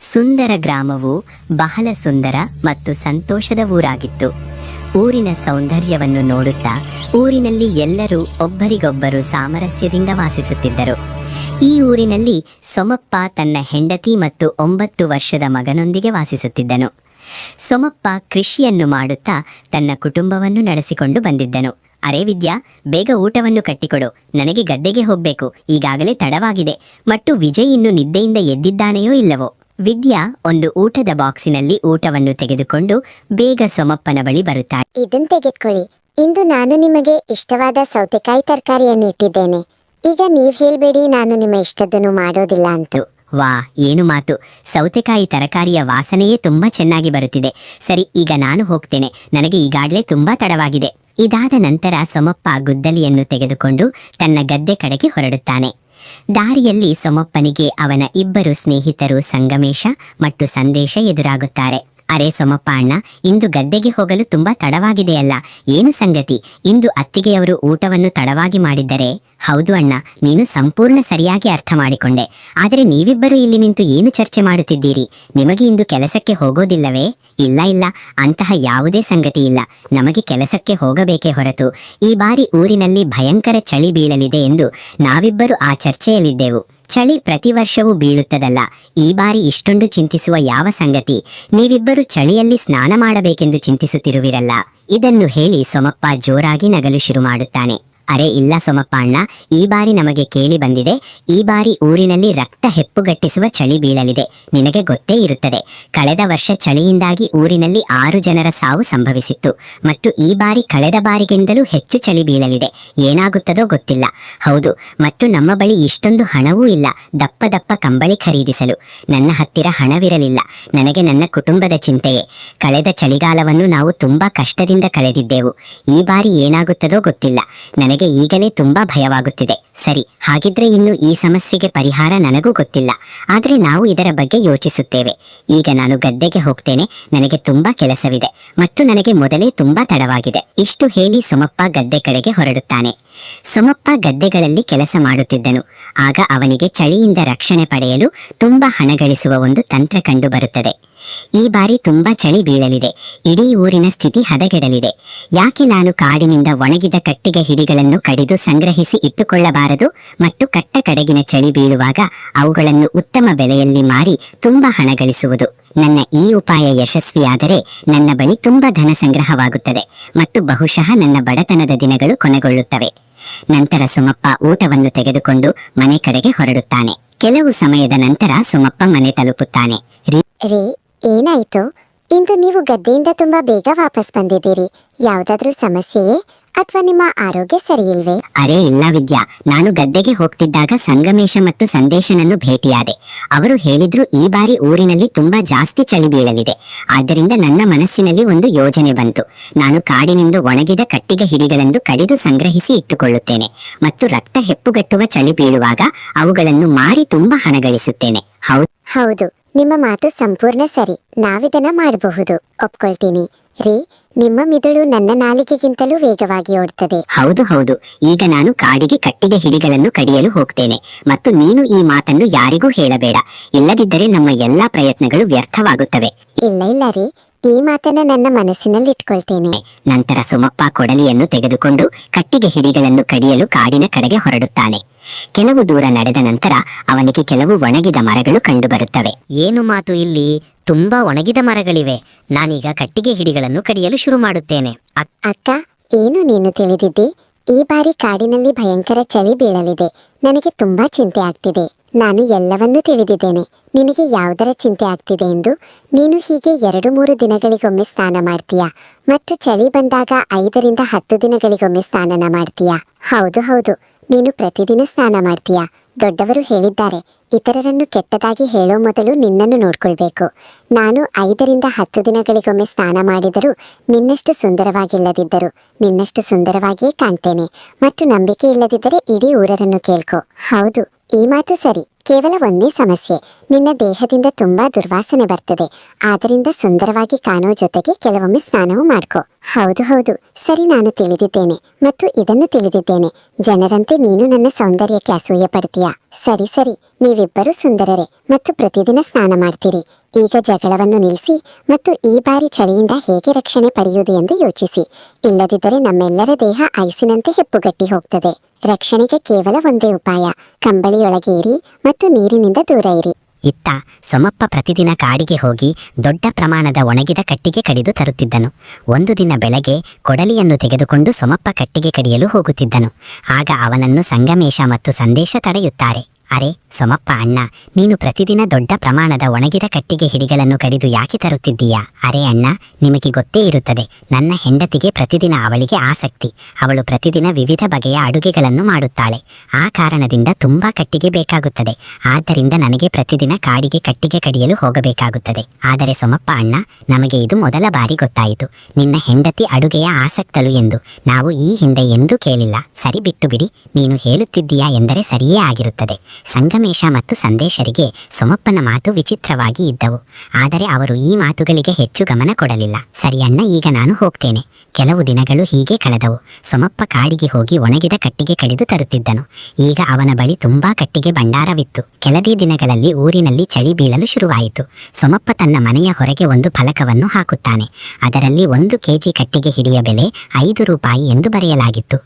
ಸುಂದರ ಗ್ರಾಮವು ಬಹಳ ಸುಂದರ ಮತ್ತು ಸಂತೋಷದ ಊರಾಗಿತ್ತು. ಊರಿನ ಸೌಂದರ್ಯವನ್ನು ನೋಡುತ್ತಾ ಊರಿನಲ್ಲಿ ಎಲ್ಲರೂ ಒಬ್ಬರಿಗೊಬ್ಬರು ಸಾಮರಸ್ಯದಿಂದ ವಾಸಿಸುತ್ತಿದ್ದರು. ಈ ಊರಿನಲ್ಲಿ ಸೋಮಪ್ಪ ತನ್ನ ಹೆಂಡತಿ ಮತ್ತು 9 ವರ್ಷದ ಮಗನೊಂದಿಗೆ ವಾಸಿಸುತ್ತಿದ್ದನು. ಸೋಮಪ್ಪ ಕೃಷಿಯನ್ನು ಮಾಡುತ್ತಾ ತನ್ನ ಕುಟುಂಬವನ್ನು ನಡೆಸಿಕೊಂಡು ಬಂದಿದ್ದನು. ಅರೆ ವಿದ್ಯಾ, ಬೇಗ ಊಟವನ್ನು ಕಟ್ಟಿಕೊಡು, ನನಗೆ ಗದ್ದೆಗೆ ಹೋಗಬೇಕು, ಈಗಾಗಲೇ ತಡವಾಗಿದೆ. ಮತ್ತು ವಿಜಯ್ ಇನ್ನು ನಿದ್ದೆಯಿಂದ ಎದ್ದಿದ್ದಾನೆಯೋ ಇಲ್ಲವೋ? ವಿದ್ಯಾ ಒಂದು ಊಟದ ಬಾಕ್ಸಿನಲ್ಲಿ ಊಟವನ್ನು ತೆಗೆದುಕೊಂಡು ಬೇಗ ಸೋಮಪ್ಪನ ಬಳಿ ಬರುತ್ತಾಳೆ. ಇದನ್ನು ತೆಗೆದುಕೊಳ್ಳಿ. ಇಂದು ನಾನು ನಿಮಗೆ ಇಷ್ಟವಾದ ಸೌತೆಕಾಯಿ ತರಕಾರಿಯನ್ನು ಇಟ್ಟಿದ್ದೇನೆ. ಈಗ ನೀವ್ ಹೇಳ್ಬೇಡಿ ನಾನು ನಿಮ್ಮ ಇಷ್ಟದನ್ನು ಮಾಡೋದಿಲ್ಲ ಅಂತ. ವಾ, ಏನು ಮಾತು! ಸೌತೆಕಾಯಿ ತರಕಾರಿಯ ವಾಸನೆಯೇ ತುಂಬಾ ಚೆನ್ನಾಗಿ ಬರುತ್ತಿದೆ. ಸರಿ, ಈಗ ನಾನು ಹೋಗ್ತೇನೆ, ನನಗೆ ಈಗಾಗಲೇ ತುಂಬಾ ತಡವಾಗಿದೆ. ಇದಾದ ನಂತರ ಸೋಮಪ್ಪ ಗುದ್ದಲಿಯನ್ನು ತೆಗೆದುಕೊಂಡು ತನ್ನ ಗದ್ದೆ ಕಡೆಗೆ ಹೊರಡುತ್ತಾನೆ. ದಾರಿಯಲ್ಲಿ ಸೋಮಪ್ಪನಿಗೆ ಅವನ 2 ಸ್ನೇಹಿತರು ಸಂಗಮೇಶ ಮತ್ತು ಸಂದೇಶ ಎದುರಾಗುತ್ತಾರೆ. ಅರೆ ಸೋಮಪ್ಪ ಅಣ್ಣ, ಇಂದು ಗದ್ದೆಗೆ ಹೋಗಲು ತುಂಬಾ ತಡವಾಗಿದೆಯಲ್ಲ, ಏನು ಸಂಗತಿ? ಇಂದು ಅತ್ತಿಗೆಯವರು ಊಟವನ್ನು ತಡವಾಗಿ ಮಾಡಿದ್ದರೆ? ಹೌದು ಅಣ್ಣ, ನೀನು ಸಂಪೂರ್ಣ ಸರಿಯಾಗಿ ಅರ್ಥ ಮಾಡಿಕೊಂಡೆ. ಆದರೆ ನೀವಿಬ್ಬರು ಇಲ್ಲಿ ನಿಂತು ಏನು ಚರ್ಚೆ ಮಾಡುತ್ತಿದ್ದೀರಿ? ನಿಮಗೆ ಇಂದು ಕೆಲಸಕ್ಕೆ ಹೋಗೋದಿಲ್ಲವೇ? ಇಲ್ಲ ಇಲ್ಲ, ಅಂತಹ ಯಾವುದೇ ಸಂಗತಿ ಇಲ್ಲ. ನಮಗೆ ಕೆಲಸಕ್ಕೆ ಹೋಗಬೇಕೇ ಹೊರತು ಈ ಬಾರಿ ಊರಿನಲ್ಲಿ ಭಯಂಕರ ಚಳಿ ಬೀಳಲಿದೆ ಎಂದು ನಾವಿಬ್ಬರು ಆ ಚರ್ಚೆಯಲ್ಲಿದ್ದೆವು. ಚಳಿ ಪ್ರತಿ ವರ್ಷವೂ ಬೀಳುತ್ತದಲ್ಲ, ಈ ಬಾರಿ ಇಷ್ಟೊಂದು ಚಿಂತಿಸುವ ಯಾವ ಸಂಗತಿ? ನೀವಿಬ್ಬರು ಚಳಿಯಲ್ಲಿ ಸ್ನಾನ ಮಾಡಬೇಕೆಂದು ಚಿಂತಿಸುತ್ತಿರುವಿರಲ್ಲ. ಇದನ್ನು ಹೇಳಿ ಸೋಮಪ್ಪ ಜೋರಾಗಿ ನಗಲು ಶುರು ಮಾಡುತ್ತಾನೆ. ಅರೆ ಇಲ್ಲ ಸೋಮಪ್ಪ ಅಣ್ಣ, ಈ ಬಾರಿ ನಮಗೆ ಕೇಳಿ ಬಂದಿದೆ. ಈ ಬಾರಿ ಊರಿನಲ್ಲಿ ರಕ್ತ ಹೆಪ್ಪುಗಟ್ಟಿಸುವ ಚಳಿ ಬೀಳಲಿದೆ. ನಿನಗೆ ಗೊತ್ತೇ ಇರುತ್ತದೆ, ಕಳೆದ ವರ್ಷ ಚಳಿಯಿಂದಾಗಿ ಊರಿನಲ್ಲಿ 6 ಜನರ ಸಾವು ಸಂಭವಿಸಿತ್ತು. ಮತ್ತು ಈ ಬಾರಿ ಕಳೆದ ಬಾರಿಗಿಂತಲೂ ಹೆಚ್ಚು ಚಳಿ ಬೀಳಲಿದೆ. ಏನಾಗುತ್ತದೋ ಗೊತ್ತಿಲ್ಲ. ಹೌದು, ಮತ್ತು ನಮ್ಮ ಬಳಿ ಇಷ್ಟೊಂದು ಹಣವೂ ಇಲ್ಲ ದಪ್ಪ ದಪ್ಪ ಕಂಬಳಿ ಖರೀದಿಸಲು. ನನ್ನ ಹತ್ತಿರ ಹಣವಿರಲಿಲ್ಲ. ನನಗೆ ನನ್ನ ಕುಟುಂಬದ ಚಿಂತೆಯೇ. ಕಳೆದ ಚಳಿಗಾಲವನ್ನು ನಾವು ತುಂಬಾ ಕಷ್ಟದಿಂದ ಕಳೆದಿದ್ದೆವು. ಈ ಬಾರಿ ಏನಾಗುತ್ತದೋ ಗೊತ್ತಿಲ್ಲ. ನನಗೆ ಈಗಲೇ ತುಂಬಾ ಭಯವಾಗುತ್ತಿದೆ. ಸರಿ, ಹಾಗಿದ್ರೆ ಇನ್ನು ಈ ಸಮಸ್ಯೆಗೆ ಪರಿಹಾರ ನನಗೂ ಗೊತ್ತಿಲ್ಲ, ಆದರೆ ನಾವು ಇದರ ಬಗ್ಗೆ ಯೋಚಿಸುತ್ತೇವೆ. ಈಗ ನಾನು ಗದ್ದೆಗೆ ಹೋಗ್ತೇನೆ, ನನಗೆ ತುಂಬಾ ಕೆಲಸವಿದೆ ಮತ್ತು ನನಗೆ ಮೊದಲೇ ತುಂಬಾ ತಡವಾಗಿದೆ. ಇಷ್ಟು ಹೇಳಿ ಸೋಮಪ್ಪ ಗದ್ದೆ ಕಡೆಗೆ ಹೊರಡುತ್ತಾನೆ. ಸೋಮಪ್ಪ ಗದ್ದೆಗಳಲ್ಲಿ ಕೆಲಸ ಮಾಡುತ್ತಿದ್ದನು. ಆಗ ಅವನಿಗೆ ಚಳಿಯಿಂದ ರಕ್ಷಣೆ ಪಡೆಯಲು ತುಂಬಾ ಹಣ ಗಳಿಸುವ ಒಂದು ತಂತ್ರ ಕಂಡು ಬರುತ್ತದೆ. ಈ ಬಾರಿ ತುಂಬಾ ಚಳಿ ಬೀಳಲಿದೆ. ಇಡೀ ಊರಿನ ಸ್ಥಿತಿ ಹದಗೆಡಲಿದೆ. ಯಾಕೆ ನಾನು ಕಾಡಿನಿಂದ ಒಣಗಿದ ಕಟ್ಟಿಗೆ ಹಿಡಿಗಳನ್ನು ಕಡಿದು ಸಂಗ್ರಹಿಸಿ ಇಟ್ಟುಕೊಳ್ಳಬಾರದು ಮತ್ತು ಕಟ್ಟ ಕಡೆಗಿನ ಚಳಿ ಬೀಳುವಾಗ ಅವುಗಳನ್ನು ಉತ್ತಮ ಬೆಲೆಯಲ್ಲಿ ಮಾರಿ ತುಂಬಾ ಹಣ ಗಳಿಸುವುದು. ನನ್ನ ಈ ಉಪಾಯ ಯಶಸ್ವಿಯಾದರೆ ನನ್ನ ಬಳಿ ತುಂಬಾ ಧನ ಸಂಗ್ರಹವಾಗುತ್ತದೆ ಮತ್ತು ಬಹುಶಃ ನನ್ನ ಬಡತನದ ದಿನಗಳು ಕೊನೆಗೊಳ್ಳುತ್ತವೆ. ನಂತರ ಸೋಮಪ್ಪ ಊಟವನ್ನು ತೆಗೆದುಕೊಂಡು ಮನೆ ಕಡೆಗೆ ಹೊರಡುತ್ತಾನೆ. ಕೆಲವು ಸಮಯದ ನಂತರ ಸೋಮಪ್ಪ ಮನೆ ತಲುಪುತ್ತಾನೆ. ರೀ, ಏನಾಯ್ತು? ಇಂದು ನೀವು ಗದ್ದೆಯಿಂದ ತುಂಬಾ ಬೇಗ ವಾಪಸ್ ಬಂದಿದ್ದೀರಿ. ಯಾವ್ದಾದ್ರೂ ಸಮಸ್ಯೆಯೇ ಅಥವಾ ನಿಮ್ಮ ಆರೋಗ್ಯ ಸರಿಯಿಲ್ವೇ? ಅರೆ ಇಲ್ಲ ವಿದ್ಯಾ, ನಾನು ಗದ್ದೆಗೆ ಹೋಗ್ತಿದ್ದಾಗ ಸಂಗಮೇಶ ಮತ್ತು ಸಂದೇಶನನ್ನು ಭೇಟಿಯಾದೆ. ಅವರು ಹೇಳಿದ್ರು ಈ ಬಾರಿ ಊರಿನಲ್ಲಿ ತುಂಬಾ ಜಾಸ್ತಿ ಚಳಿ ಬೀಳಲಿದೆ. ಆದ್ದರಿಂದ ನನ್ನ ಮನಸ್ಸಿನಲ್ಲಿ ಒಂದು ಯೋಜನೆ ಬಂತು. ನಾನು ಕಾಡಿನಿಂದ ಒಣಗಿದ ಕಟ್ಟಿಗೆ ಹಿಡಿಗಳನ್ನು ಕಡಿದು ಸಂಗ್ರಹಿಸಿ ಇಟ್ಟುಕೊಳ್ಳುತ್ತೇನೆ ಮತ್ತು ರಕ್ತ ಹೆಪ್ಪುಗಟ್ಟುವ ಚಳಿ ಬೀಳುವಾಗ ಅವುಗಳನ್ನು ಮಾರಿ ತುಂಬಾ ಹಣ ಗಳಿಸುತ್ತೇನೆ. ಹೌದು, ನಿಮ್ಮ ಮಾತು ಸಂಪೂರ್ಣ ಸರಿ. ನಾವಿದನ್ನ ಮಾಡಬಹುದು, ಒಪ್ಕೊಳ್ತೀನಿ. ರೀ, ನಿಮ್ಮ ಮಿದುಳು ನನ್ನ ನಾಲಿಗೆಗಿಂತಲೂ ವೇಗವಾಗಿ ಓಡ್ತದೆ. ಹೌದು ಹೌದು, ಈಗ ನಾನು ಕಾಡಿಗೆ ಕಟ್ಟಿಗೆ ಹಿಡಿಗಳನ್ನು ಕಡಿಯಲು ಹೋಗ್ತೇನೆ ಮತ್ತು ನೀನು ಈ ಮಾತನ್ನು ಯಾರಿಗೂ ಹೇಳಬೇಡ. ಇಲ್ಲದಿದ್ದರೆ ನಮ್ಮ ಎಲ್ಲಾ ಪ್ರಯತ್ನಗಳು ವ್ಯರ್ಥವಾಗುತ್ತವೆ. ಇಲ್ಲ ಇಲ್ಲ ರೀ, ಈ ಮಾತನ್ನ ನನ್ನ ಮನಸ್ಸಿನಲ್ಲಿ ಇಟ್ಕೊಳ್ತೇನೆ. ನಂತರ ಸೋಮಪ್ಪ ಕೊಡಲಿಯನ್ನು ತೆಗೆದುಕೊಂಡು ಕಟ್ಟಿಗೆ ಹಿಡಿಗಳನ್ನು ಕಡಿಯಲು ಕಾಡಿನ ಕಡೆಗೆ ಹೊರಡುತ್ತಾನೆ. ಕೆಲವು ದೂರ ನಡೆದ ನಂತರ ಅವನಿಗೆ ಕೆಲವು ಒಣಗಿದ ಮರಗಳು ಕಂಡುಬರುತ್ತವೆ. ಏನು ಮಾತು, ಇಲ್ಲಿ ತುಂಬಾ ಒಣಗಿದ ಮರಗಳಿವೆ. ನಾನೀಗ ಕಟ್ಟಿಗೆ ಹಿಡಿಗಳನ್ನು ಕಡಿಯಲು ಶುರು ಮಾಡುತ್ತೇನೆ. ಅಕ್ಕ, ಏನು ನೀನು ತಿಳಿದಿದ್ದಿ? ಈ ಬಾರಿ ಕಾಡಿನಲ್ಲಿ ಭಯಂಕರ ಚಳಿ ಬೀಳಲಿದೆ. ನನಗೆ ತುಂಬಾ ಚಿಂತೆ ಆಗ್ತಿದೆ. ನಾನು ಎಲ್ಲವನ್ನೂ ತಿಳಿದಿದ್ದೇನೆ. ನಿನಗೆ ಯಾವುದರ ಚಿಂತೆ ಆಗ್ತಿದೆ ಎಂದು? ನೀನು ಹೀಗೆ 2-3 ದಿನಗಳಿಗೊಮ್ಮೆ ಸ್ನಾನ ಮಾಡ್ತೀಯಾ ಮತ್ತು ಚಳಿ ಬಂದಾಗ 5ರಿಂದ 10 ದಿನಗಳಿಗೊಮ್ಮೆ ಸ್ನಾನ ಮಾಡ್ತೀಯಾ? ಹೌದು ಹೌದು, ನೀನು ಪ್ರತಿದಿನ ಸ್ನಾನ ಮಾಡ್ತೀಯಾ? ದೊಡ್ಡವರು ಹೇಳಿದ್ದಾರೆ, ಇತರರನ್ನು ಕೆಟ್ಟದಾಗಿ ಹೇಳೋ ಮೊದಲು ನಿನ್ನನ್ನು ನೋಡ್ಕೊಳ್ಬೇಕು. ನಾನು 5ರಿಂದ 10 ದಿನಗಳಿಗೊಮ್ಮೆ ಸ್ನಾನ ಮಾಡಿದರೂ ನಿನ್ನಷ್ಟು ಸುಂದರವಾಗಿಲ್ಲದಿದ್ದರೂ ನಿನ್ನಷ್ಟು ಸುಂದರವಾಗಿಯೇ ಕಾಣ್ತೇನೆ. ಮತ್ತು ನಂಬಿಕೆ ಇಲ್ಲದಿದ್ದರೆ ಇಡೀ ಊರರನ್ನು ಕೇಳ್ಕೊ. ಹೌದು, ಈ ಮಾತು ಸರಿ. ಕೇವಲ ಒಂದೇ ಸಮಸ್ಯೆ, ನಿನ್ನ ದೇಹದಿಂದ ತುಂಬಾ ದುರ್ವಾಸನೆ ಬರ್ತದೆ. ಆದ್ದರಿಂದ ಸುಂದರವಾಗಿ ಕಾಣೋ ಜೊತೆಗೆ ಕೆಲವೊಮ್ಮೆ ಸ್ನಾನವೂ ಮಾಡ್ಕೋ. ಹೌದು ಹೌದು, ಸರಿ, ನಾನು ತಿಳಿದಿದ್ದೇನೆ ಮತ್ತು ಇದನ್ನು ತಿಳಿದಿದ್ದೇನೆ. ಜನರಂತೆ ನೀನು ನನ್ನ ಸೌಂದರ್ಯಕ್ಕೆ ಅಸೂಯೆ ಪಡ್ತೀಯಾ? ಸರಿ ಸರಿ, ನೀವಿಬ್ಬರೂ ಸುಂದರರೇ ಮತ್ತು ಪ್ರತಿದಿನ ಸ್ನಾನ ಮಾಡ್ತೀರಿ. ಈಗ ಜಗಳವನ್ನು ನಿಲ್ಲಿಸಿ ಮತ್ತು ಈ ಬಾರಿ ಚಳಿಯಿಂದ ಹೇಗೆ ರಕ್ಷಣೆ ಪಡೆಯುವುದು ಎಂದು ಯೋಚಿಸಿ. ಇಲ್ಲದಿದ್ದರೆ ನಮ್ಮೆಲ್ಲರ ದೇಹ ಐಸಿನಂತೆ ಹೆಪ್ಪುಗಟ್ಟಿ ಹೋಗ್ತದೆ. ರಕ್ಷಣೆಗೆ ಕೇವಲ ಒಂದೇ ಉಪಾಯ, ಕಂಬಳಿಯೊಳಗೆ ಇರಿ ಮತ್ತು ನೀರಿನಿಂದ ದೂರ ಇರಿ. ಇತ್ತ ಸೊಮಪ್ಪ ಪ್ರತಿದಿನ ಕಾಡಿಗೆ ಹೋಗಿ ದೊಡ್ಡ ಪ್ರಮಾಣದ ಒಣಗಿದ ಕಟ್ಟಿಗೆ ಕಡಿದು ತರುತ್ತಿದ್ದನು. ಒಂದು ದಿನ ಬೆಳಗ್ಗೆ ಕೊಡಲಿಯನ್ನು ತೆಗೆದುಕೊಂಡು ಸೊಮಪ್ಪ ಕಟ್ಟಿಗೆ ಕಡಿಯಲು ಹೋಗುತ್ತಿದ್ದನು. ಆಗ ಅವನನ್ನು ಸಂಗಮೇಶ ಮತ್ತು ಸಂದೇಶ ತಡೆಯುತ್ತಾರೆ. ಅರೆ ಸೊಮಪ್ಪ ಅಣ್ಣ, ನೀನು ಪ್ರತಿದಿನ ದೊಡ್ಡ ಪ್ರಮಾಣದ ಒಣಗಿದ ಕಟ್ಟಿಗೆ ಹಿಡಿಗಳನ್ನು ಕಡಿದು ಯಾಕೆ ತರುತ್ತಿದ್ದೀಯಾ? ಅರೆ ಅಣ್ಣ, ನಿಮಗೆ ಗೊತ್ತೇ ಇರುತ್ತದೆ, ನನ್ನ ಹೆಂಡತಿಗೆ ಪ್ರತಿದಿನ ಅವಳಿಗೆ ಆಸಕ್ತಿ. ಅವಳು ಪ್ರತಿದಿನ ವಿವಿಧ ಬಗೆಯ ಅಡುಗೆಗಳನ್ನು ಮಾಡುತ್ತಾಳೆ. ಆ ಕಾರಣದಿಂದ ತುಂಬಾ ಕಟ್ಟಿಗೆ ಬೇಕಾಗುತ್ತದೆ. ಆದ್ದರಿಂದ ನನಗೆ ಪ್ರತಿದಿನ ಕಾಡಿಗೆ ಕಟ್ಟಿಗೆ ಕಡಿಯಲು ಹೋಗಬೇಕಾಗುತ್ತದೆ. ಆದರೆ ಸೊಮಪ್ಪ ಅಣ್ಣ, ನಮಗೆ ಇದು ಮೊದಲ ಬಾರಿ ಗೊತ್ತಾಯಿತು, ನಿನ್ನ ಹೆಂಡತಿ ಅಡುಗೆಯ ಆಸಕ್ತಳು ಎಂದು. ನಾವು ಈ ಹಿಂದೆ ಎಂದೂ ಕೇಳಿಲ್ಲ. ಸರಿ, ಬಿಟ್ಟು ಬಿಡಿ, ನೀನು ಹೇಳುತ್ತಿದ್ದೀಯಾ ಎಂದರೆ ಸರಿಯೇ ಆಗಿರುತ್ತದೆ. ಸಂಗಮೇಶ ಮತ್ತು ಸಂದೇಶರಿಗೆ ಸೊಮಪ್ಪನ ಮಾತು ವಿಚಿತ್ರವಾಗಿ ಇದ್ದವು. ಆದರೆ ಅವರು ಈ ಮಾತುಗಳಿಗೆ ಹೆಚ್ಚು ಗಮನ ಕೊಡಲಿಲ್ಲ. ಸರಿ ಅಣ್ಣ, ಈಗ ನಾನು ಹೋಗ್ತೇನೆ. ಕೆಲವು ದಿನಗಳು ಹೀಗೆ ಕಳೆದವು. ಸೊಮಪ್ಪ ಕಾಡಿಗೆ ಹೋಗಿ ಒಣಗಿದ ಕಟ್ಟಿಗೆ ಕಡಿದು ತರುತ್ತಿದ್ದನು. ಈಗ ಅವನ ಬಳಿ ತುಂಬಾ ಕಟ್ಟಿಗೆ ಭಂಡಾರವಿತ್ತು. ಕೆಲವೇ ದಿನಗಳಲ್ಲಿ ಊರಿನಲ್ಲಿ ಚಳಿ ಬೀಳಲು ಶುರುವಾಯಿತು. ಸೊಮಪ್ಪ ತನ್ನ ಮನೆಯ ಹೊರಗೆ ಒಂದು ಫಲಕವನ್ನು ಹಾಕುತ್ತಾನೆ. ಅದರಲ್ಲಿ 1 ಕೆಜಿ ಕಟ್ಟಿಗೆ ಹಿಡಿಯ ಬೆಲೆ 5 ರೂಪಾಯಿ ಎಂದು ಬರೆಯಲಾಗಿತ್ತು.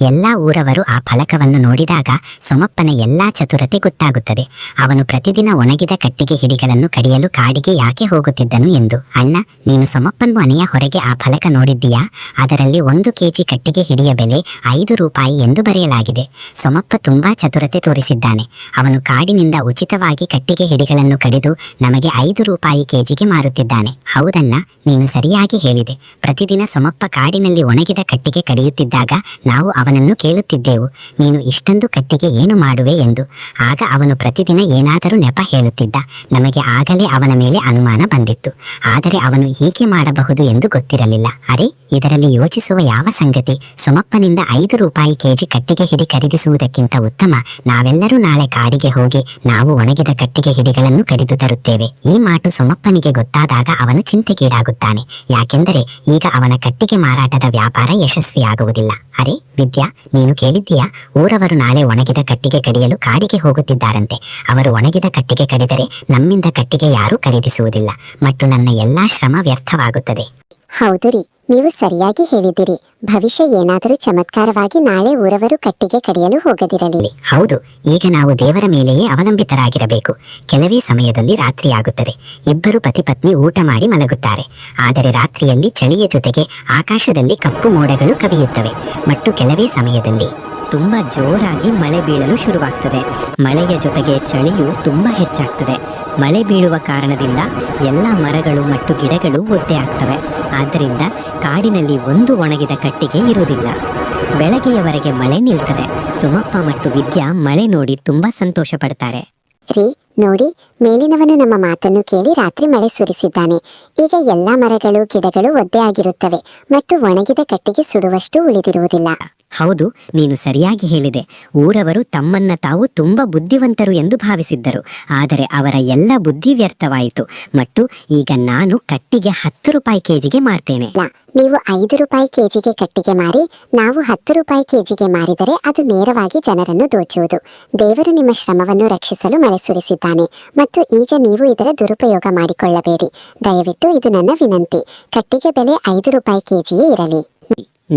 ಎಲ್ಲಾ ಊರವರು ಆ ಫಲಕವನ್ನು ನೋಡಿದಾಗ ಸೊಮಪ್ಪನ ಎಲ್ಲಾ ಚತುರತೆ ಗೊತ್ತಾಗುತ್ತದೆ. ಅವನು ಪ್ರತಿದಿನ ಒಣಗಿದ ಕಟ್ಟಿಗೆ ಹಿಡಿಗಳನ್ನು ಕಡಿಯಲು ಕಾಡಿಗೆ ಯಾಕೆ ಹೋಗುತ್ತಿದ್ದನು ಎಂದು. ಅಣ್ಣ, ನೀನು ಸೊಮಪ್ಪನ ಮನೆಯ ಹೊರಗೆ ಆ ಫಲಕ ನೋಡಿದ್ದೀಯಾ? ಅದರಲ್ಲಿ 1 ಕೆಜಿ ಕಟ್ಟಿಗೆ ಹಿಡಿಯ ಬೆಲೆ 5 ರೂಪಾಯಿ ಎಂದು ಬರೆಯಲಾಗಿದೆ. ಸೊಮಪ್ಪ ತುಂಬಾ ಚತುರತೆ ತೋರಿಸಿದ್ದಾನೆ. ಅವನು ಕಾಡಿನಿಂದ ಉಚಿತವಾಗಿ ಕಟ್ಟಿಗೆ ಹಿಡಿಗಳನ್ನು ಕಡಿದು ನಮಗೆ 5 ರೂಪಾಯಿ ಕೆಜಿಗೆ ಮಾರುತ್ತಿದ್ದಾನೆ. ಹೌದಣ್ಣ, ನೀನು ಸರಿಯಾಗಿ ಹೇಳಿದೆ. ಪ್ರತಿದಿನ ಸೊಮಪ್ಪ ಕಾಡಿನಲ್ಲಿ ಒಣಗಿದ ಕಟ್ಟಿಗೆ ಕಡಿಯುತ್ತಿದ್ದಾಗ ನಾವು ಅವನನ್ನು ಕೇಳುತ್ತಿದ್ದೆವು, ನೀನು ಇಷ್ಟೊಂದು ಕಟ್ಟಿಗೆ ಏನು ಮಾಡುವೆ ಎಂದು. ಆಗ ಅವನು ಪ್ರತಿದಿನ ಏನಾದರೂ ನೆಪ ಹೇಳುತ್ತಿದ್ದ. ನಮಗೆ ಆಗಲೇ ಅವನ ಮೇಲೆ ಅನುಮಾನ ಬಂದಿತ್ತು. ಆದರೆ ಅವನು ಹೀಗೆ ಮಾಡಬಹುದು ಎಂದು ಗೊತ್ತಿರಲಿಲ್ಲ. ಅರೆ, ಇದರಲ್ಲಿ ಯೋಚಿಸುವ ಯಾವ ಸಂಗತಿ? ಸೊಮಪ್ಪನಿಂದ 5 ರೂಪಾಯಿ ಕೆಜಿ ಕಟ್ಟಿಗೆ ಹಿಡಿ ಖರೀದಿಸುವುದಕ್ಕಿಂತ ಉತ್ತಮ ನಾವೆಲ್ಲರೂ ನಾಳೆ ಕಾಡಿಗೆ ಹೋಗಿ ನಾವು ಒಣಗಿದ ಕಟ್ಟಿಗೆ ಹಿಡಿಗಳನ್ನು ಕಡಿದು ತರುತ್ತೇವೆ. ಈ ಮಾತು ಸೊಮಪ್ಪನಿಗೆ ಗೊತ್ತಾದಾಗ ಅವನು ಚಿಂತೆಗೀಡಾಗುತ್ತಾನೆ. ಯಾಕೆಂದರೆ ಈಗ ಅವನ ಕಟ್ಟಿಗೆ ಮಾರಾಟದ ವ್ಯಾಪಾರ ಯಶಸ್ವಿಯಾಗುವುದಿಲ್ಲ. ಅರೆ ವಿದ್ಯಾ, ನೀನು ಕೇಳಿದ್ದೀಯಾ? ಊರವರು ನಾಳೆ ಒಣಗಿದ ಕಟ್ಟಿಗೆ ಕಡಿಯಲು ಕಾಡಿಗೆ ಹೋಗುತ್ತಿದ್ದಾರಂತೆ. ಅವರು ಒಣಗಿದ ಕಟ್ಟಿಗೆ ಕಡಿದರೆ ನಮ್ಮಿಂದ ಕಟ್ಟಿಗೆ ಯಾರೂ ಖರೀದಿಸುವುದಿಲ್ಲ ಮತ್ತು ನನ್ನ ಎಲ್ಲಾ ಶ್ರಮ ವ್ಯರ್ಥವಾಗುತ್ತದೆ. ಹೌದು ರೀ, ನೀವು ಸರಿಯಾಗಿ ಹೇಳಿದಿರಿ. ಭವಿಷ್ಯ ಏನಾದರೂ ಚಮತ್ಕಾರವಾಗಿ ನಾಳೆ ಊರವರು ಕಟ್ಟಿಗೆ ಕಡಿಯಲು ಹೋಗದಿರಲಿ. ಹೌದು, ಈಗ ನಾವು ದೇವರ ಮೇಲೆಯೇ ಅವಲಂಬಿತರಾಗಿರಬೇಕು. ಕೆಲವೇ ಸಮಯದಲ್ಲಿ ರಾತ್ರಿಯಾಗುತ್ತದೆ. ಇಬ್ಬರು ಪತಿಪತ್ನಿ ಊಟ ಮಾಡಿ ಮಲಗುತ್ತಾರೆ. ಆದರೆ ರಾತ್ರಿಯಲ್ಲಿ ಚಳಿಯ ಜೊತೆಗೆ ಆಕಾಶದಲ್ಲಿ ಕಪ್ಪು ಮೋಡಗಳು ಕವಿಯುತ್ತವೆ ಮತ್ತು ಕೆಲವೇ ಸಮಯದಲ್ಲಿ ತುಂಬಾ ಜೋರಾಗಿ ಮಳೆ ಬೀಳಲು ಶುರುವಾಗ್ತದೆ. ಮಳೆಯ ಜೊತೆಗೆ ಚಳಿಯು ತುಂಬಾ ಹೆಚ್ಚಾಗ್ತದೆ. ಮಳೆ ಬೀಳುವ ಕಾರಣದಿಂದ ಎಲ್ಲ ಮರಗಳು ಮತ್ತು ಗಿಡಗಳು ಒದ್ದೆ ಆಗ್ತವೆ. ಆದ್ದರಿಂದ ಕಾಡಿನಲ್ಲಿ ಒಂದು ಒಣಗಿದ ಕಟ್ಟಿಗೆ ಇರುವುದಿಲ್ಲ. ಬೆಳಗ್ಗೆಯವರೆಗೆ ಮಳೆ ನಿಲ್ತದೆ. ಸೊಮಪ್ಪ ಮತ್ತು ವಿದ್ಯಾ ಮಳೆ ನೋಡಿ ತುಂಬಾ ಸಂತೋಷ ಪಡ್ತಾರೆ. ರೀ ನೋಡಿ, ಮೇಲಿನವನು ನಮ್ಮ ಮಾತನ್ನು ಕೇಳಿ ರಾತ್ರಿ ಮಳೆ ಸುರಿಸಿದ್ದಾನೆ. ಈಗ ಎಲ್ಲಾ ಮರಗಳು ಗಿಡಗಳು ಒದ್ದೆ ಆಗಿರುತ್ತವೆ ಮತ್ತು ಒಣಗಿದ ಕಟ್ಟಿಗೆ ಸುಡುವಷ್ಟು ಉಳಿದಿರುವುದಿಲ್ಲ. ಹೌದು, ನೀನು ಸರಿಯಾಗಿ ಹೇಳಿದೆ. ಊರವರು ತಮ್ಮನ್ನ ತಾವು ತುಂಬಾ ಬುದ್ಧಿವಂತರು ಎಂದು ಭಾವಿಸಿದ್ದರು. ಆದರೆ ಅವರ ಎಲ್ಲ ಬುದ್ಧಿ ವ್ಯರ್ಥವಾಯಿತು ಮತ್ತು ಈಗ ನಾನು ಕಟ್ಟಿಗೆ 10 ರೂಪಾಯಿ ಕೆಜಿಗೆ ಮಾರ್ತೇನೆ. ನೀವು 5 ರೂಪಾಯಿ ಕೆಜಿಗೆ ಕಟ್ಟಿಗೆ ಮಾರಿ ನಾವು 10 ರೂಪಾಯಿ ಕೆಜಿಗೆ ಮಾರಿದರೆ ಅದು ನೇರವಾಗಿ ಜನರನ್ನು ದೋಚುವುದು. ದೇವರು ನಿಮ್ಮ ಶ್ರಮವನ್ನು ರಕ್ಷಿಸಲು ಮಳೆ ಸುರಿಸಿದ್ದಾನೆ ಮತ್ತು ಈಗ ನೀವು ಇದರ ದುರುಪಯೋಗ ಮಾಡಿಕೊಳ್ಳಬೇಡಿ. ದಯವಿಟ್ಟು ಇದು ನನ್ನ ವಿನಂತಿ. ಕಟ್ಟಿಗೆ ಬೆಲೆ 5 ರೂಪಾಯಿ ಕೆಜಿಯೇ ಇರಲಿ.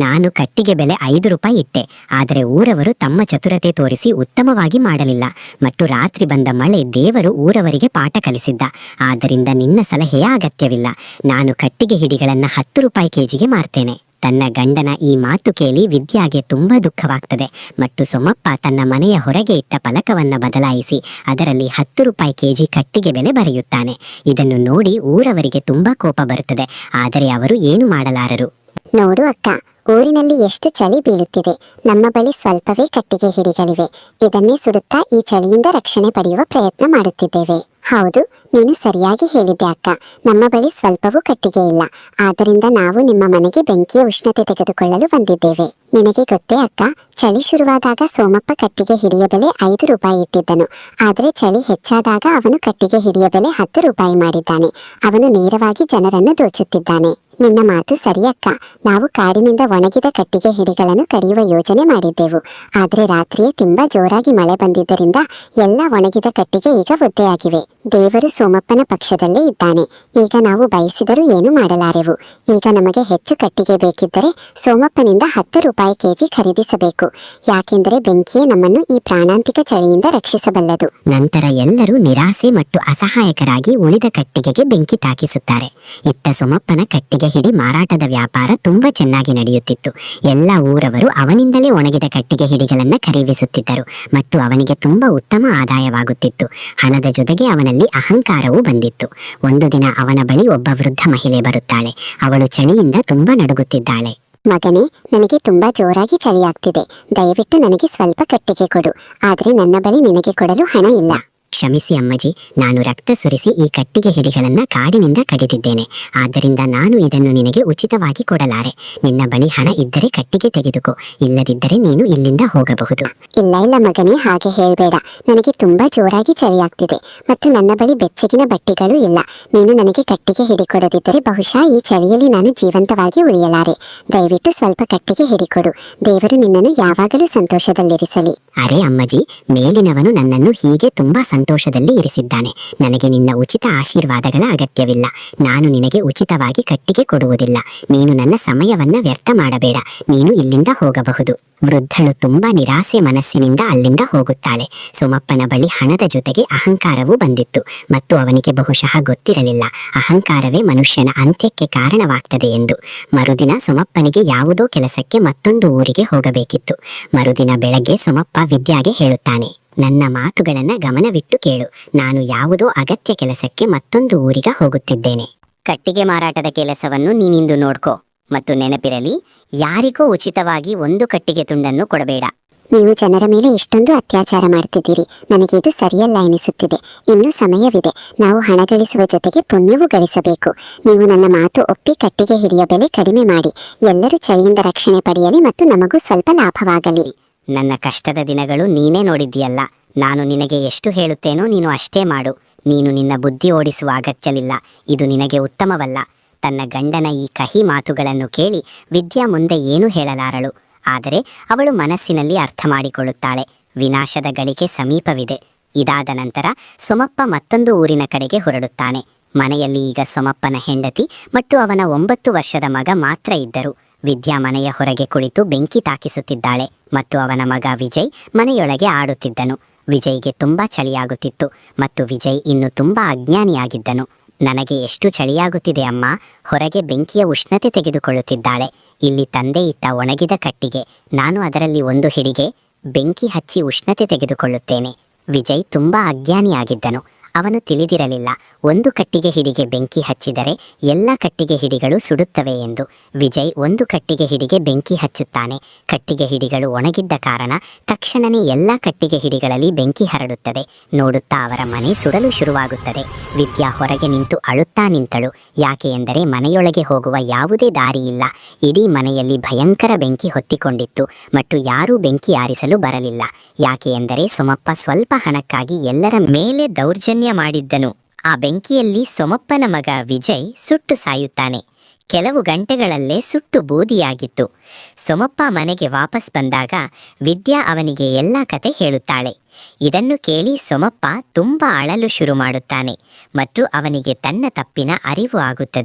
ನಾನು ಕಟ್ಟಿಗೆ ಬೆಲೆ 5 ರೂಪಾಯಿ ಇಟ್ಟೆ. ಆದರೆ ಊರವರು ತಮ್ಮ ಚತುರತೆ ತೋರಿಸಿ ಉತ್ತಮವಾಗಿ ಮಾಡಲಿಲ್ಲ ಮತ್ತು ರಾತ್ರಿ ಬಂದ ಮಳೆ ದೇವರು ಊರವರಿಗೆ ಪಾಠ ಕಲಿಸಿದ್ದ. ಆದ್ದರಿಂದ ನಿನ್ನ ಸಲಹೆಯ ಅಗತ್ಯವಿಲ್ಲ. ನಾನು ಕಟ್ಟಿಗೆ ಹಿಡಿಗಳನ್ನು 10 ರೂಪಾಯಿ ಕೆಜಿಗೆ ಮಾರ್ತೇನೆ. ತನ್ನ ಗಂಡನ ಈ ಮಾತು ಕೇಳಿ ವಿದ್ಯಾಗೆ ತುಂಬಾ ದುಃಖವಾಗ್ತದೆ ಮತ್ತು ಸೊಮಪ್ಪ ತನ್ನ ಮನೆಯ ಹೊರಗೆ ಇಟ್ಟ ಫಲಕವನ್ನ ಬದಲಾಯಿಸಿ ಅದರಲ್ಲಿ 10 ರೂಪಾಯಿ ಕೆಜಿ ಕಟ್ಟಿಗೆ ಬೆಲೆ ಬರೆಯುತ್ತಾನೆ. ಇದನ್ನು ನೋಡಿ ಊರವರಿಗೆ ತುಂಬಾ ಕೋಪ ಬರುತ್ತದೆ. ಆದರೆ ಅವರು ಏನು ಮಾಡಲಾರರು. ನೋಡು ಅಕ್ಕ, ಊರಿನಲ್ಲಿ ಎಷ್ಟು ಚಳಿ ಬೀಳುತ್ತಿದೆ. ನಮ್ಮ ಬಳಿ ಸ್ವಲ್ಪವೇ ಕಟ್ಟಿಗೆ ಹಿಡಿಗಳಿವೆ. ಇದನ್ನೇ ಸುಡುತ್ತಾ ಈ ಚಳಿಯಿಂದ ರಕ್ಷಣೆ ಪಡೆಯುವ ಪ್ರಯತ್ನ ಮಾಡುತ್ತಿದ್ದೇವೆ. ಹೌದು, ನೀನು ಸರಿಯಾಗಿ ಹೇಳಿದ್ದೆ ಅಕ್ಕ. ನಮ್ಮ ಬಳಿ ಸ್ವಲ್ಪವೂ ಕಟ್ಟಿಗೆ ಇಲ್ಲ. ಆದ್ದರಿಂದ ನಾವು ನಿಮ್ಮ ಮನೆಗೆ ಬೆಂಕಿಯ ಉಷ್ಣತೆ ತೆಗೆದುಕೊಳ್ಳಲು ಬಂದಿದ್ದೇವೆ. ನಿನಗೆ ಗೊತ್ತೇ ಅಕ್ಕ, ಚಳಿ ಶುರುವಾದಾಗ ಸೋಮಪ್ಪ ಕಟ್ಟಿಗೆ ಹಿಡಿಯ ಬೆಲೆ 5 ರೂಪಾಯಿ ಇಟ್ಟಿದ್ದನು. ಆದರೆ ಚಳಿ ಹೆಚ್ಚಾದಾಗ ಅವನು ಕಟ್ಟಿಗೆ ಹಿಡಿಯ ಬೆಲೆ 10 ರೂಪಾಯಿ ಮಾಡಿದ್ದಾನೆ. ಅವನು ನೇರವಾಗಿ ಜನರನ್ನು ದೋಚುತ್ತಿದ್ದಾನೆ. ನಿನ್ನ ಮಾತು ಸರಿ ಅಕ್ಕ. ನಾವು ಕಾಡಿನಿಂದ ಒಣಗಿದ ಕಟ್ಟಿಗೆ ಹಿಡಿಗಳನ್ನು ಕಡಿಯುವ ಯೋಜನೆ ಮಾಡಿದ್ದೆವು. ಆದರೆ ರಾತ್ರಿಯೇ ತುಂಬಾ ಜೋರಾಗಿ ಮಳೆ ಬಂದಿದ್ದರಿಂದ ಎಲ್ಲ ಒಣಗಿದ ಕಟ್ಟಿಗೆ ಈಗ ಒದ್ದೆಯಾಗಿವೆ. ದೇವರು ಸೋಮಪ್ಪನ ಪಕ್ಷದಲ್ಲೇ ಇದ್ದಾನೆ. ಈಗ ನಾವು ಬಯಸಿದರೂ ಏನು ಮಾಡಲಾರೆವು. ಈಗ ನಮಗೆ ಹೆಚ್ಚು ಕಟ್ಟಿಗೆ ಬೇಕಿದ್ದರೆ ಸೋಮಪ್ಪನಿಂದ 10 ರೂಪಾಯಿ ಕೆಜಿ ಖರೀದಿಸಬೇಕು. ಯಾಕೆಂದರೆ ಬೆಂಕಿಯೇ ನಮ್ಮನ್ನು ಈ ಪ್ರಾಣಾಂತಿಕ ಚಳಿಯಿಂದ ರಕ್ಷಿಸಬಲ್ಲದು. ನಂತರ ಎಲ್ಲರೂ ನಿರಾಸೆ ಮತ್ತು ಅಸಹಾಯಕರಾಗಿ ಉಳಿದ ಕಟ್ಟಿಗೆಗೆ ಬೆಂಕಿ ತಾಕಿಸುತ್ತಾರೆ. ಇತ್ತ ಸೋಮಪ್ಪನ ಕಟ್ಟಿಗೆ ಹಿಡಿ ಮಾರಾಟದ ವ್ಯಾಪಾರ ತುಂಬಾ ಚೆನ್ನಾಗಿ ನಡೆಯುತ್ತಿತ್ತು. ಎಲ್ಲ ಊರವರು ಅವನಿಂದಲೇ ಒಣಗಿದ ಕಟ್ಟಿಗೆ ಹಿಡಿಗಳನ್ನ ಖರೀದಿಸುತ್ತಿದ್ದರು ಮತ್ತು ಅವನಿಗೆ ತುಂಬಾ ಉತ್ತಮ ಆದಾಯವಾಗುತ್ತಿತ್ತು. ಹಣದ ಜೊತೆಗೆ ಅವನಲ್ಲಿ ಅಹಂಕಾರವೂ ಬಂದಿತ್ತು. ಒಂದು ದಿನ ಅವನ ಬಳಿ ಒಬ್ಬ ವೃದ್ಧ ಮಹಿಳೆ ಬರುತ್ತಾಳೆ. ಅವಳು ಚಳಿಯಿಂದ ತುಂಬಾ ನಡುಗುತ್ತಿದ್ದಾಳೆ. ಮಗನೇ, ನನಗೆ ತುಂಬಾ ಜೋರಾಗಿ ಚಳಿ ಆಗ್ತಿದೆ. ದಯವಿಟ್ಟು ನನಗೆ ಸ್ವಲ್ಪ ಕಟ್ಟಿಗೆ ಕೊಡು. ಆದರೆ ನನ್ನ ಬಳಿ ನಿನಗೆ ಕೊಡಲು ಹಣ ಇಲ್ಲ. ಕ್ಷಮಿಸಿ ಅಮ್ಮಜಿ, ನಾನು ರಕ್ತ ಸುರಿಸಿ ಈ ಕಟ್ಟಿಗೆ ಹಿಡಿಗಳನ್ನ ಕಾಡಿನಿಂದ ಕಡಿದಿದ್ದೇನೆ. ಆದ್ದರಿಂದ ನಾನು ಇದನ್ನು ನಿನಗೆ ಉಚಿತವಾಗಿ ಕೊಡಲಾರೆ. ನಿನ್ನ ಬಳಿ ಹಣ ಇದ್ದರೆ ಕಟ್ಟಿಗೆ ತೆಗೆದುಕೋ, ಇಲ್ಲದಿದ್ದರೆ ನೀನು ಇಲ್ಲಿಂದ ಹೋಗಬಹುದು. ಇಲ್ಲ ಇಲ್ಲ ಮಗನೇ, ಹಾಗೆ ಹೇಳ್ಬೇಡ. ನನಗೆ ತುಂಬಾ ಜೋರಾಗಿ ಚಳಿ ಆಗ್ತಿದೆ ಮತ್ತು ನನ್ನ ಬಳಿ ಬೆಚ್ಚಗಿನ ಬಟ್ಟೆಗಳು ಇಲ್ಲ. ನೀನು ನನಗೆ ಕಟ್ಟಿಗೆ ಹಿಡಿಕೊಡದಿದ್ದರೆ ಬಹುಶಃ ಈ ಚಳಿಯಲ್ಲಿ ನಾನು ಜೀವಂತವಾಗಿ ಉಳಿಯಲಾರೆ. ದಯವಿಟ್ಟು ಸ್ವಲ್ಪ ಕಟ್ಟಿಗೆ ಹಿಡಿಕೊಡು. ದೇವರು ನಿನ್ನನ್ನು ಯಾವಾಗಲೂ ಸಂತೋಷದಲ್ಲಿರಿಸಲಿ. ಅರೆ ಅಮ್ಮಜಿ, ಮೇಲಿನವನು ನನ್ನನ್ನು ಹೀಗೆ ತುಂಬಾ ಸಂತೋಷದಲ್ಲಿ ಇರಿಸಿದ್ದಾನೆ. ನನಗೆ ನಿನ್ನ ಉಚಿತ ಆಶೀರ್ವಾದಗಳ ಅಗತ್ಯವಿಲ್ಲ. ನಾನು ನಿನಗೆ ಉಚಿತವಾಗಿ ಕಟ್ಟಿಗೆ ಕೊಡುವುದಿಲ್ಲ. ನೀನು ನನ್ನ ಸಮಯವನ್ನ ವ್ಯರ್ಥ ಮಾಡಬೇಡ. ನೀನು ಇಲ್ಲಿಂದ ಹೋಗಬಹುದು. ವೃದ್ಧಳು ತುಂಬಾ ನಿರಾಸೆ ಮನಸ್ಸಿನಿಂದ ಅಲ್ಲಿಂದ ಹೋಗುತ್ತಾಳೆ. ಸೋಮಪ್ಪನ ಬಳಿ ಹಣದ ಜೊತೆಗೆ ಅಹಂಕಾರವೂ ಬಂದಿತ್ತು ಮತ್ತು ಅವನಿಗೆ ಬಹುಶಃ ಗೊತ್ತಿರಲಿಲ್ಲ ಅಹಂಕಾರವೇ ಮನುಷ್ಯನ ಅಂತ್ಯಕ್ಕೆ ಕಾರಣವಾಗ್ತದೆ ಎಂದು. ಮರುದಿನ ಸೋಮಪ್ಪನಿಗೆ ಯಾವುದೋ ಕೆಲಸಕ್ಕೆ ಮತ್ತೊಂದು ಊರಿಗೆ ಹೋಗಬೇಕಿತ್ತು. ಮರುದಿನ ಬೆಳಗ್ಗೆ ಸೋಮಪ್ಪ ವಿದ್ಯಾಗೆ ಹೇಳುತ್ತಾನೆ, ನನ್ನ ಮಾತುಗಳನ್ನ ಗಮನವಿಟ್ಟು ಕೇಳು. ನಾನು ಯಾವುದೋ ಅಗತ್ಯ ಕೆಲಸಕ್ಕೆ ಮತ್ತೊಂದು ಊರಿಗೆ ಹೋಗುತ್ತಿದ್ದೇನೆ. ಕಟ್ಟಿಗೆ ಮಾರಾಟದ ಕೆಲಸವನ್ನು ನೀನಿಂದು ನೋಡ್ಕೋ. ಮತ್ತು ನೆನಪಿರಲಿ, ಯಾರಿಗೂ ಉಚಿತವಾಗಿ ಒಂದು ಕಟ್ಟಿಗೆ ತುಂಡನ್ನು ಕೊಡಬೇಡ. ನೀವು ಜನರ ಮೇಲೆ ಇಷ್ಟೊಂದು ಅತ್ಯಾಚಾರ ಮಾಡ್ತಿದ್ದೀರಿ. ನನಗೆ ಇದು ಸರಿಯಲ್ಲ ಎನಿಸುತ್ತಿದೆ. ಇನ್ನೂ ಸಮಯವಿದೆ. ನಾವು ಹಣ ಗಳಿಸುವ ಜೊತೆಗೆ ಪುಣ್ಯವೂ ಗಳಿಸಬೇಕು. ನೀವು ನನ್ನ ಮಾತು ಒಪ್ಪಿ ಕಟ್ಟಿಗೆ ಹಿಡಿಯ ಬೆಲೆ ಕಡಿಮೆ ಮಾಡಿ. ಎಲ್ಲರೂ ಚಳಿಯಿಂದ ರಕ್ಷಣೆ ಪಡೆಯಲಿ ಮತ್ತು ನಮಗೂ ಸ್ವಲ್ಪ ಲಾಭವಾಗಲಿ. ನನ್ನ ಕಷ್ಟದ ದಿನಗಳು ನೀನೇ ನೋಡಿದ್ದೀಯಲ್ಲ. ನಾನು ನಿನಗೆ ಎಷ್ಟು ಹೇಳುತ್ತೇನೋ ನೀನು ಅಷ್ಟೇ ಮಾಡು. ನೀನು ನಿನ್ನ ಬುದ್ಧಿ ಓಡಿಸುವ ಅಗತ್ಯವಿಲ್ಲ. ಇದು ನಿನಗೆ ಉತ್ತಮವಲ್ಲ. ತನ್ನ ಗಂಡನ ಈ ಕಹಿ ಮಾತುಗಳನ್ನು ಕೇಳಿ ವಿದ್ಯಾ ಮುಂದೆ ಏನೂ ಹೇಳಲಾರಳು. ಆದರೆ ಅವಳು ಮನಸ್ಸಿನಲ್ಲಿ ಅರ್ಥ ಮಾಡಿಕೊಳ್ಳುತ್ತಾಳೆ, ವಿನಾಶದ ಗಳಿಕೆ ಸಮೀಪವಿದೆ. ಇದಾದ ನಂತರ ಸೋಮಪ್ಪ ಮತ್ತೊಂದು ಊರಿನ ಕಡೆಗೆ ಹೊರಡುತ್ತಾನೆ. ಮನೆಯಲ್ಲಿ ಈಗ ಸೋಮಪ್ಪನ ಹೆಂಡತಿ ಮತ್ತು ಅವನ 9 ವರ್ಷದ ಮಗ ಮಾತ್ರ ಇದ್ದರು. ವಿದ್ಯಾ ಮನೆಯ ಹೊರಗೆ ಕುಳಿತು ಬೆಂಕಿ ತಾಕಿಸುತ್ತಿದ್ದಾಳೆ ಮತ್ತು ಅವನ ಮಗ ವಿಜಯ್ ಮನೆಯೊಳಗೆ ಆಡುತ್ತಿದ್ದನು. ವಿಜಯ್ಗೆ ತುಂಬಾ ಚಳಿಯಾಗುತ್ತಿತ್ತು ಮತ್ತು ವಿಜಯ್ ಇನ್ನು ತುಂಬಾ ಅಜ್ಞಾನಿಯಾಗಿದ್ದನು. ನನಗೆ ಎಷ್ಟು ಚಳಿಯಾಗುತ್ತಿದೆ ಅಮ್ಮ, ಹೊರಗೆ ಬೆಂಕಿಯ ಉಷ್ಣತೆ ತೆಗೆದುಕೊಳ್ಳುತ್ತಿದ್ದಾಳೆ. ಇಲ್ಲಿ ತಂದೆ ಇಟ್ಟ ಒಣಗಿದ ಕಟ್ಟಿಗೆ, ನಾನು ಅದರಲ್ಲಿ ಒಂದು ಹಿಡಿಗೆ ಬೆಂಕಿ ಹಚ್ಚಿ ಉಷ್ಣತೆ ತೆಗೆದುಕೊಳ್ಳುತ್ತೇನೆ. ವಿಜಯ್ ತುಂಬಾ ಅಜ್ಞಾನಿಯಾಗಿದ್ದನು. ಅವನು ತಿಳಿದಿರಲಿಲ್ಲ ಒಂದು ಕಟ್ಟಿಗೆ ಹಿಡಿಗೆ ಬೆಂಕಿ ಹಚ್ಚಿದರೆ ಎಲ್ಲ ಕಟ್ಟಿಗೆ ಹಿಡಿಗಳು ಸುಡುತ್ತವೆ ಎಂದು. ವಿಜಯ್ ಒಂದು ಕಟ್ಟಿಗೆ ಹಿಡಿಗೆ ಬೆಂಕಿ ಹಚ್ಚುತ್ತಾನೆ. ಕಟ್ಟಿಗೆ ಹಿಡಿಗಳು ಒಣಗಿದ್ದ ಕಾರಣ ತಕ್ಷಣವೇ ಎಲ್ಲ ಕಟ್ಟಿಗೆ ಹಿಡಿಗಳಲ್ಲಿ ಬೆಂಕಿ ಹರಡುತ್ತದೆ. ನೋಡುತ್ತಾ ಅವರ ಮನೆ ಸುಡಲು ಶುರುವಾಗುತ್ತದೆ. ವಿದ್ಯಾ ಹೊರಗೆ ನಿಂತು ಅಳುತ್ತಾ ನಿಂತಳು. ಯಾಕೆ ಎಂದರೆ ಮನೆಯೊಳಗೆ ಹೋಗುವ ಯಾವುದೇ ದಾರಿ ಇಲ್ಲ. ಇಡೀ ಮನೆಯಲ್ಲಿ ಭಯಂಕರ ಬೆಂಕಿ ಹೊತ್ತಿಕೊಂಡಿತ್ತು ಮತ್ತು ಯಾರೂ ಬೆಂಕಿ ಆರಿಸಲು ಬರಲಿಲ್ಲ. ಯಾಕೆ ಎಂದರೆ ಸೋಮಪ್ಪ ಸ್ವಲ್ಪ ಹಣಕ್ಕಾಗಿ ಎಲ್ಲರ ಮೇಲೆ ದೌರ್ಜನ್ಯ ಮಾಡಿದ್ದನು. ಆ ಬೆಂಕಿಯಲ್ಲಿ ಸೋಮಪ್ಪನ ಮಗ ವಿಜಯ್ ಸುಟ್ಟು ಸಾಯುತ್ತಾನೆ. ಕೆಲವು ಗಂಟೆಗಳಲ್ಲೇ ಸುಟ್ಟು ಬೂದಿಯಾಗಿತ್ತು. ಸೋಮಪ್ಪ ಮನೆಗೆ ವಾಪಸ್ ಬಂದಾಗ ವಿದ್ಯಾ ಅವನಿಗೆ ಎಲ್ಲ ಕತೆ ಹೇಳುತ್ತಾಳೆ. ಇದನ್ನು ಕೇಳಿ ಸೋಮಪ್ಪ ತುಂಬಾ ಅಳಲು ಶುರು ಮಾಡುತ್ತಾನೆ ಮತ್ತು ಅವನಿಗೆ ತನ್ನ ತಪ್ಪಿನ ಅರಿವು ಆಗುತ್ತದೆ.